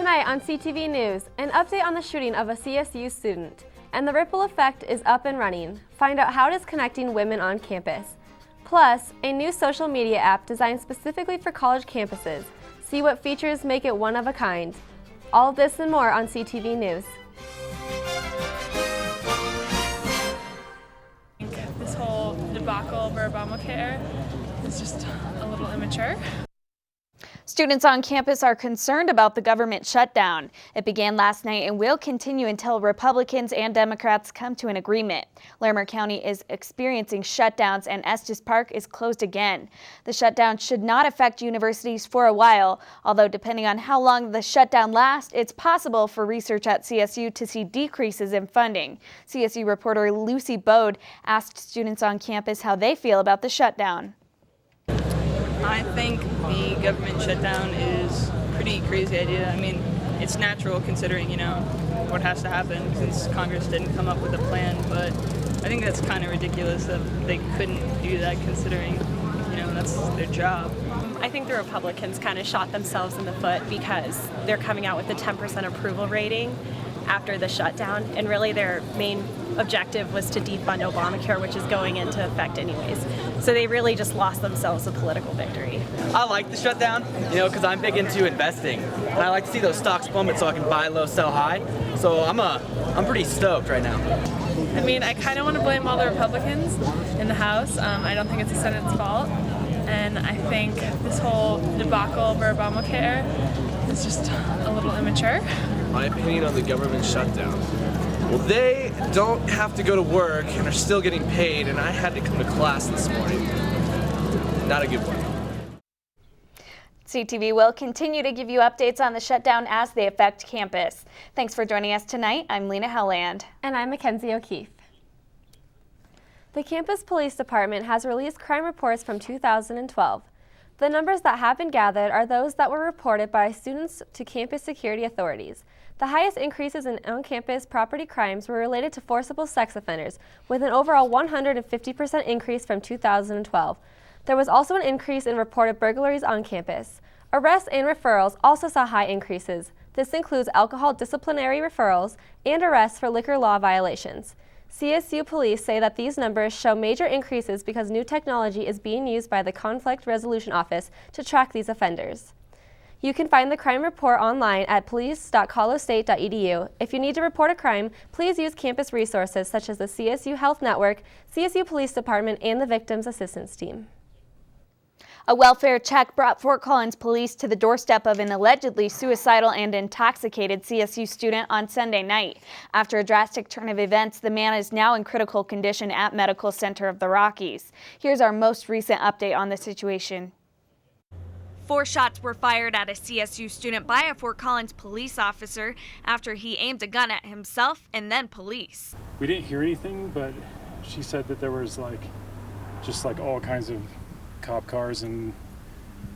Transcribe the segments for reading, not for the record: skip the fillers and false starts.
Tonight on CTV News, an update on the shooting of a CSU student. And the Ripple Effect is up and running. Find out how it is connecting women on campus. Plus, a new social media app designed specifically for college campuses. See what features make it one of a kind. All of this and more on CTV News. This whole debacle over Obamacare is just a little immature. Students on campus are concerned about the government shutdown. It began last night and will continue until Republicans and Democrats come to an agreement. Larimer County is experiencing shutdowns and Estes Park is closed again. The shutdown should not affect universities for a while, although depending on how long the shutdown lasts, it's possible for research at CSU to see decreases in funding. CSU reporter Lucy Bode asked students on campus how they feel about the shutdown. I think the government shutdown is a pretty crazy idea. I mean, it's natural considering, what has to happen since Congress didn't come up with a plan, but I think that's kind of ridiculous that they couldn't do that considering, that's their job. I think the Republicans kind of shot themselves in the foot because they're coming out with a 10% approval rating after the shutdown, and really their main objective was to defund Obamacare, which is going into effect anyways. So they really just lost themselves a political victory. I like the shutdown, because I'm big into investing. And I like to see those stocks plummet so I can buy low, sell high. So I'm pretty stoked right now. I mean, I kind of want to blame all the Republicans in the House. I don't think it's the Senate's fault. And I think this whole debacle over Obamacare is just a little immature. My opinion on the government shutdown. Well, they don't have to go to work and are still getting paid, and I had to come to class this morning. Not a good one. CTV will continue to give you updates on the shutdown as they affect campus. Thanks for joining us tonight. I'm Lena Helland. And I'm Mackenzie O'Keefe. The campus police department has released crime reports from 2012. The numbers that have been gathered are those that were reported by students to campus security authorities. The highest increases in on-campus property crimes were related to forcible sex offenders, with an overall 150% increase from 2012. There was also an increase in reported burglaries on campus. Arrests and referrals also saw high increases. This includes alcohol disciplinary referrals and arrests for liquor law violations. CSU police say that these numbers show major increases because new technology is being used by the Conflict Resolution Office to track these offenders. You can find the crime report online at police.colostate.edu. If you need to report a crime, please use campus resources such as the CSU Health Network, CSU Police Department, and the Victims Assistance Team. A welfare check brought Fort Collins police to the doorstep of an allegedly suicidal and intoxicated CSU student on Sunday night. After a drastic turn of events, the man is now in critical condition at Medical Center of the Rockies. Here's our most recent update on the situation. 4 shots were fired at a CSU student by a Fort Collins police officer after he aimed a gun at himself and then police. We didn't hear anything, but she said that there was just all kinds of cop cars and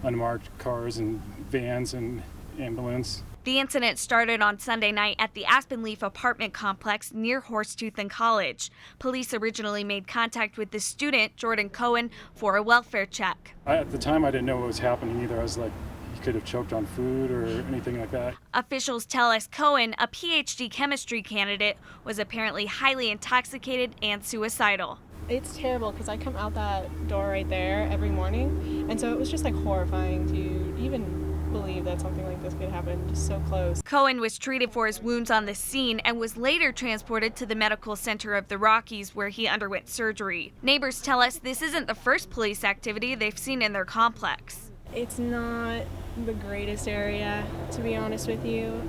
unmarked cars and vans and ambulance. The incident started on Sunday night at the Aspen Leaf apartment complex near Horsetooth and College. Police originally made contact with the student, Jordan Cohen, for a welfare check. At the time, I didn't know what was happening either. I was like, he could have choked on food or anything like that. Officials tell us Cohen, a PhD chemistry candidate, was apparently highly intoxicated and suicidal. It's terrible because I come out that door right there every morning, and so it was just horrifying to even believe that something like this could happen just so close. Cohen was treated for his wounds on the scene and was later transported to the Medical Center of the Rockies where he underwent surgery. Neighbors tell us this isn't the first police activity they've seen in their complex. It's not the greatest area, to be honest with you.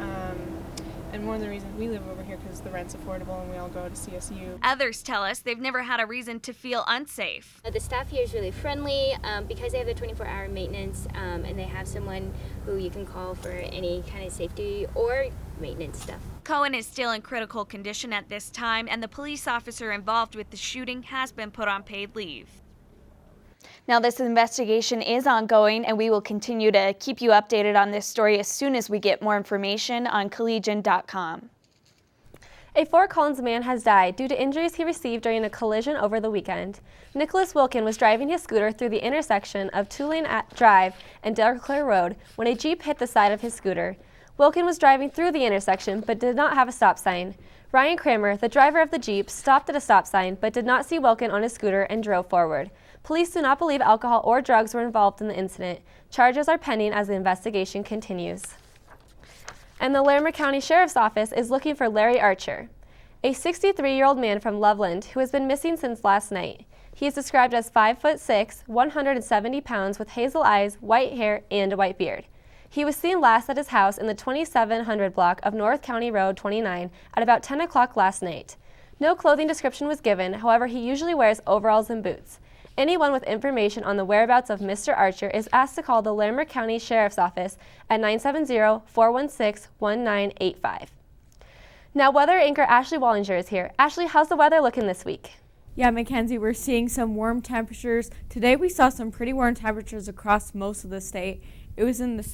And one of the reasons we live over here because the rent's affordable and we all go to CSU. Others tell us they've never had a reason to feel unsafe. The staff here is really friendly because they have the 24-hour maintenance and they have someone who you can call for any kind of safety or maintenance stuff. Cohen is still in critical condition at this time, and the police officer involved with the shooting has been put on paid leave. Now, this investigation is ongoing, and we will continue to keep you updated on this story as soon as we get more information on collegian.com. A Fort Collins man has died due to injuries he received during a collision over the weekend. Nicholas Wilkin was driving his scooter through the intersection of Tulane Drive and Delclair Road when a Jeep hit the side of his scooter. Wilkin was driving through the intersection but did not have a stop sign. Ryan Kramer, the driver of the Jeep, stopped at a stop sign but did not see Wilkin on his scooter and drove forward. Police do not believe alcohol or drugs were involved in the incident. Charges are pending as the investigation continues. And the Larimer County Sheriff's Office is looking for Larry Archer, a 63-year-old man from Loveland who has been missing since last night. He is described as 5'6", 170 pounds with hazel eyes, white hair, and a white beard. He was seen last at his house in the 2700 block of North County Road 29 at about 10 o'clock last night. No clothing description was given, however, he usually wears overalls and boots. Anyone with information on the whereabouts of Mr. Archer is asked to call the Larimer County Sheriff's Office at 970-416-1985. Now, weather anchor Ashley Wallinger is here. Ashley, how's the weather looking this week? Yeah, Mackenzie, we're seeing some warm temperatures. Today we saw some pretty warm temperatures across most of the state. It was in the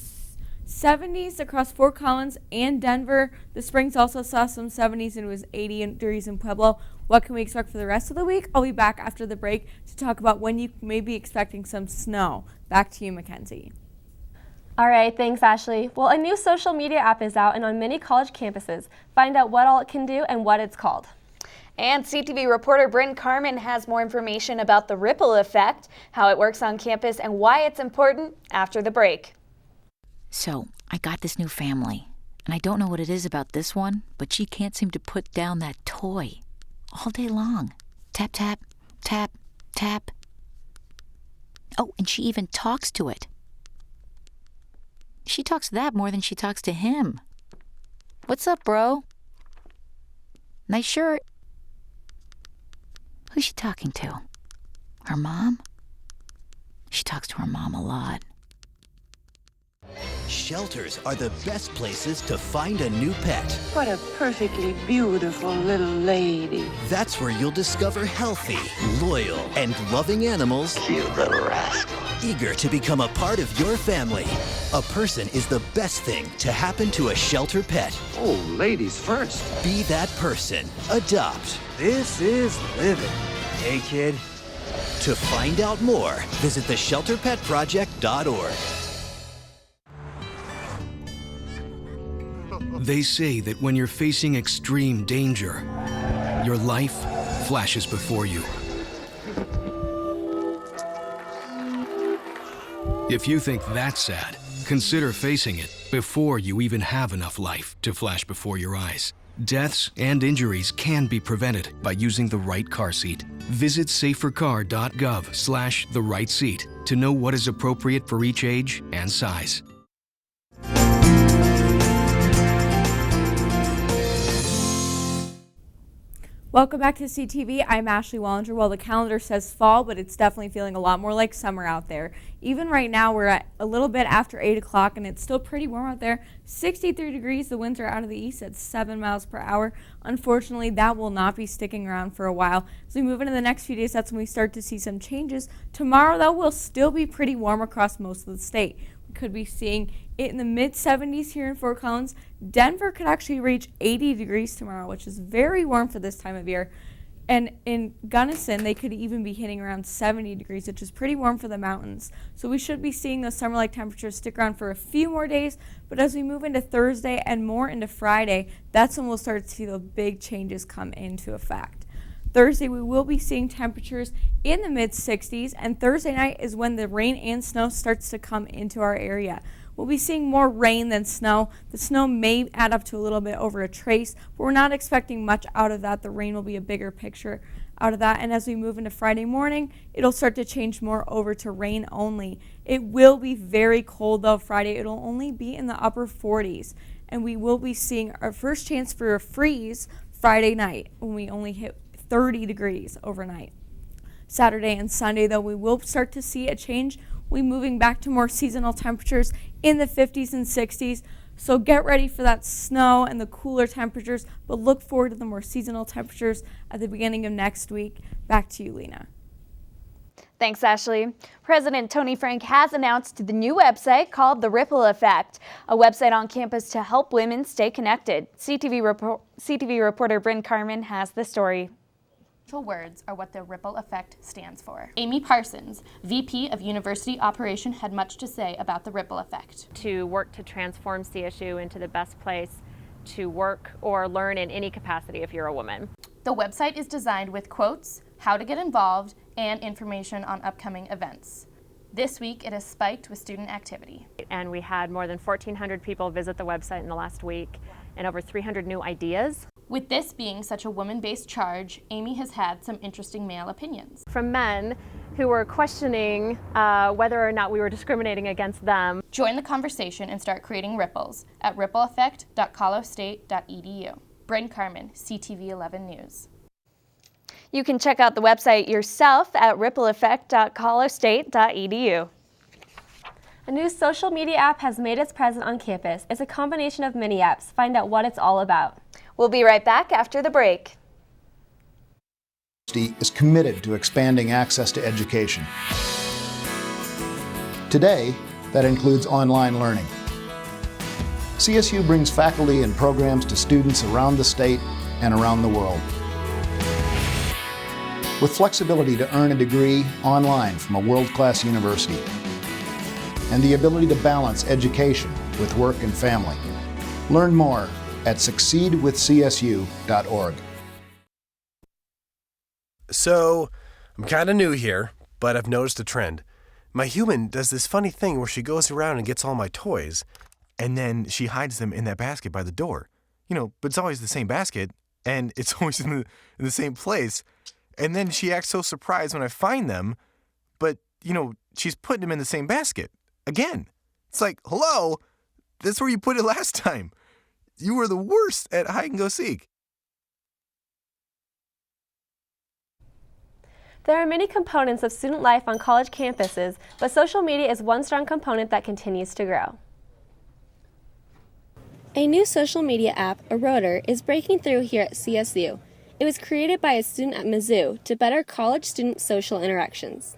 70s across Fort Collins and Denver. The Springs also saw some 70s and it was 80 degrees in Pueblo. What can we expect for the rest of the week? I'll be back after the break to talk about when you may be expecting some snow. Back to you, Mackenzie. All right, thanks, Ashley. Well, a new social media app is out and on many college campuses. Find out what all it can do and what it's called. And CTV reporter Bryn Carmen has more information about the ripple effect, how it works on campus, and why it's important after the break. So, I got this new family, and I don't know what it is about this one, but she can't seem to put down that toy all day long. Tap, tap, tap, tap. Oh, and she even talks to it. She talks to that more than she talks to him. What's up, bro? Nice shirt. Who's she talking to? Her mom? She talks to her mom a lot. Shelters are the best places to find a new pet. What a perfectly beautiful little lady. That's where you'll discover healthy, loyal, and loving animals. Cute little rascal. Eager to become a part of your family. A person is the best thing to happen to a shelter pet. Oh, ladies first. Be that person. Adopt. This is living. Hey, kid. To find out more, visit theshelterpetproject.org. They say that when you're facing extreme danger, your life flashes before you. If you think that's sad, consider facing it before you even have enough life to flash before your eyes. Deaths and injuries can be prevented by using the right car seat. Visit safercar.gov/the-right-seat to know what is appropriate for each age and size. Welcome back to CTV. I'm Ashley Wallinger. Well, the calendar says fall, but it's definitely feeling a lot more like summer out there. Even right now, we're at a little bit after 8 o'clock, and it's still pretty warm out there. 63 degrees. The winds are out of the east at 7 miles per hour. Unfortunately, that will not be sticking around for a while. As we move into the next few days, that's when we start to see some changes. Tomorrow, though, will still be pretty warm across most of the state. We could be seeing it in the mid-70s here in Fort Collins. Denver could actually reach 80 degrees tomorrow, which is very warm for this time of year. And in Gunnison, they could even be hitting around 70 degrees, which is pretty warm for the mountains. So we should be seeing those summer-like temperatures stick around for a few more days. But as we move into Thursday and more into Friday, that's when we'll start to see the big changes come into effect. Thursday, we will be seeing temperatures in the mid-60s, and Thursday night is when the rain and snow starts to come into our area. We'll be seeing more rain than snow. The snow may add up to a little bit over a trace, but we're not expecting much out of that. The rain will be a bigger picture out of that, and as we move into Friday morning, it'll start to change more over to rain only. It will be very cold, though, Friday. It'll only be in the upper 40s, and we will be seeing our first chance for a freeze Friday night when we only hit 30 degrees overnight. Saturday and Sunday, though, we will start to see a change. We'll be moving back to more seasonal temperatures in the 50s and 60s. So get ready for that snow and the cooler temperatures, but look forward to the more seasonal temperatures at the beginning of next week. Back to you, Lena. Thanks, Ashley. President Tony Frank has announced the new website called The Ripple Effect, a website on campus to help women stay connected. CTV reporter Bryn Carmen has the story. Words are what the ripple effect stands for. Amy Parsons, VP of University Operation, had much to say about the ripple effect. To work to transform CSU into the best place to work or learn in any capacity if you're a woman. The website is designed with quotes, how to get involved, and information on upcoming events. This week it has spiked with student activity. And we had more than 1,400 people visit the website in the last week and over 300 new ideas. With this being such a woman-based charge, Amy has had some interesting male opinions. From men who were questioning whether or not we were discriminating against them. Join the conversation and start creating ripples at rippleeffect.colostate.edu. Bryn Carmen, CTV 11 News. You can check out the website yourself at rippleeffect.colostate.edu. A new social media app has made its presence on campus. It's a combination of mini apps. Find out what it's all about. We'll be right back after the break. Is committed to expanding access to education. Today, that includes online learning. CSU brings faculty and programs to students around the state and around the world. With flexibility to earn a degree online from a world-class university, and the ability to balance education with work and family. Learn more at succeedwithcsu.org. So, I'm kind of new here, but I've noticed a trend. My human does this funny thing where she goes around and gets all my toys, and then she hides them in that basket by the door. You know, but it's always the same basket, and it's always in the same place. And then she acts so surprised when I find them, but, you know, she's putting them in the same basket. Again. It's like, hello, that's where you put it last time. You were the worst at hide and go seek. There are many components of student life on college campuses, but social media is one strong component that continues to grow. A new social media app, Eroder, is breaking through here at CSU. It was created by a student at Mizzou to better college student social interactions.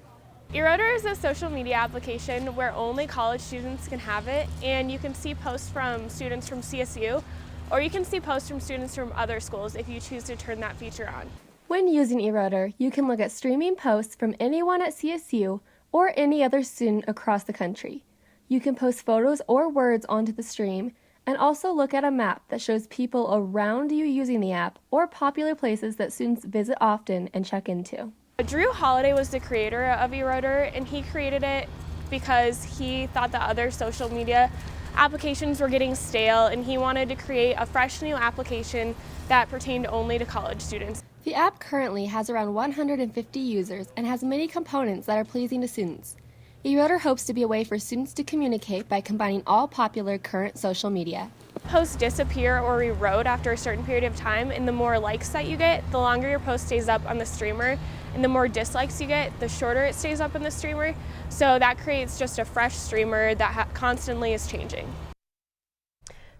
Eroder is a social media application where only college students can have it, and you can see posts from students from CSU, or you can see posts from students from other schools if you choose to turn that feature on. When using Eroder, you can look at streaming posts from anyone at CSU or any other student across the country. You can post photos or words onto the stream, and also look at a map that shows people around you using the app or popular places that students visit often and check into. Drew Holiday was the creator of Eroder, and he created it because he thought that other social media applications were getting stale, and he wanted to create a fresh new application that pertained only to college students. The app currently has around 150 users and has many components that are pleasing to students. Eroder hopes to be a way for students to communicate by combining all popular current social media. Posts disappear or erode after a certain period of time, and the more likes that you get, the longer your post stays up on the streamer, and the more dislikes you get, the shorter it stays up in the streamer. So that creates just a fresh streamer that constantly is changing.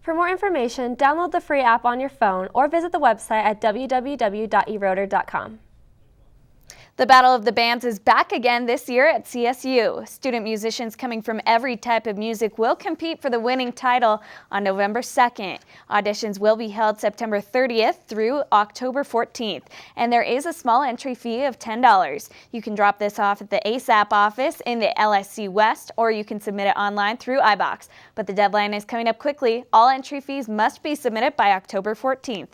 For more information, download the free app on your phone or visit the website at www.eroder.com. The Battle of the Bands is back again this year at CSU. Student musicians coming from every type of music will compete for the winning title on November 2nd. Auditions will be held September 30th through October 14th, and there is a small entry fee of $10. You can drop this off at the ASAP office in the LSC West, or you can submit it online through iBox. But the deadline is coming up quickly. All entry fees must be submitted by October 14th.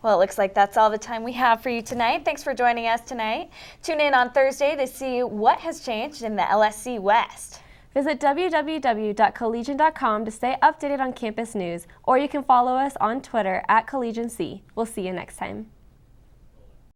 Well, it looks like that's all the time we have for you tonight. Thanks for joining us tonight. Tune in on Thursday to see what has changed in the LSC West. Visit www.collegian.com to stay updated on campus news, or you can follow us on Twitter @CollegianC. We'll see you next time.